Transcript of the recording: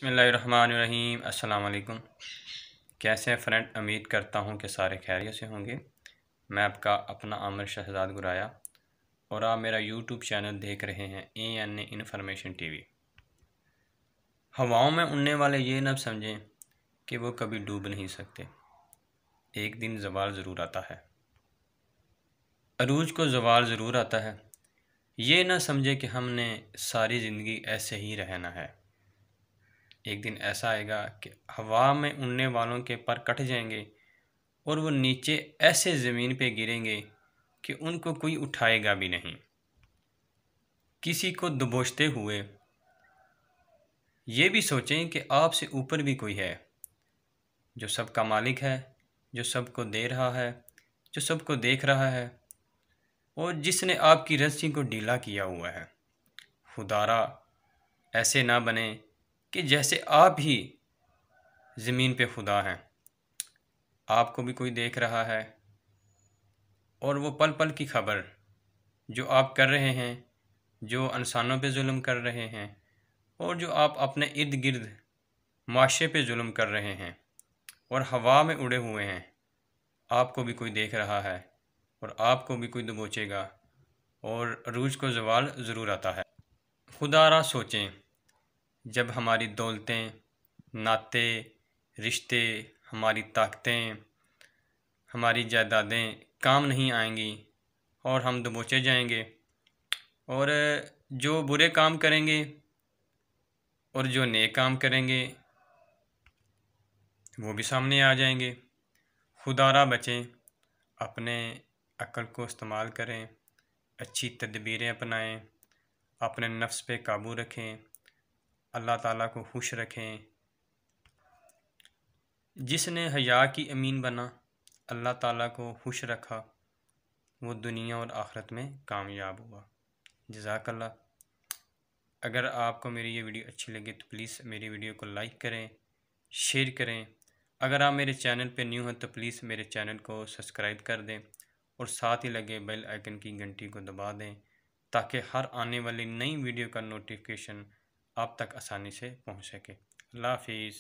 बिस्मिल्लाहिर्रहमानिर्रहीम। अस्सलाम वालेकुम। कैसे हैं फ्रेंड? उम्मीद करता हूँ कि सारे खैरियत से होंगे। मैं आपका अपना आमिर शहजाद गुराया और आप मेरा यूट्यूब चैनल देख रहे हैं ANA इन्फॉर्मेशन टीवी। हवाओं में उड़ने वाले ये न समझें कि वो कभी डूब नहीं सकते। एक दिन ज़वाल ज़रूर आता है, अरूज को ज़वाल ज़रूर आता है। ये न समझे कि हमने सारी ज़िंदगी ऐसे ही रहना है। एक दिन ऐसा आएगा कि हवा में उड़ने वालों के पर कट जाएंगे और वो नीचे ऐसे ज़मीन पे गिरेंगे कि उनको कोई उठाएगा भी नहीं। किसी को दबोचते हुए ये भी सोचें कि आपसे ऊपर भी कोई है, जो सबका मालिक है, जो सबको दे रहा है, जो सबको देख रहा है और जिसने आपकी रस्सी को ढीला किया हुआ है। खुदारा ऐसे ना बने कि जैसे आप ही ज़मीन पे खुदा हैं। आपको भी कोई देख रहा है और वो पल पल की खबर जो आप कर रहे हैं, जो इंसानों पे जुल्म कर रहे हैं और जो आप अपने इर्द गिर्द माशरे पे जुल्म कर रहे हैं और हवा में उड़े हुए हैं, आपको भी कोई देख रहा है और आपको भी कोई दबोचेगा और अरूज को ज़वाल ज़रूर आता है। खुदारा सोचें, जब हमारी दौलतें, नाते, रिश्ते, हमारी ताकतें, हमारी जायदादें काम नहीं आएंगी और हम दबोचे जाएंगे और जो बुरे काम करेंगे और जो नेक काम करेंगे वो भी सामने आ जाएंगे। खुदारा बचें, अपने अक्ल को इस्तेमाल करें, अच्छी तदबीरें अपनाएं, अपने नफ्स पे काबू रखें, अल्लाह ताला को खुश रखें। जिसने हया की अमीन बना, अल्लाह ताला को खुश रखा, वो दुनिया और आखिरत में कामयाब हुआ। जज़ाकल्लाह। अगर आपको मेरी ये वीडियो अच्छी लगे तो प्लीज़ मेरी वीडियो को लाइक करें, शेयर करें। अगर आप मेरे चैनल पे न्यू हैं तो प्लीज़ मेरे चैनल को सब्सक्राइब कर दें और साथ ही लगे बेल आइकन की घंटी को दबा दें ताकि हर आने वाली नई वीडियो का नोटिफिकेशन आप तक आसानी से पहुंच सके। अल्लाह हाफिज़।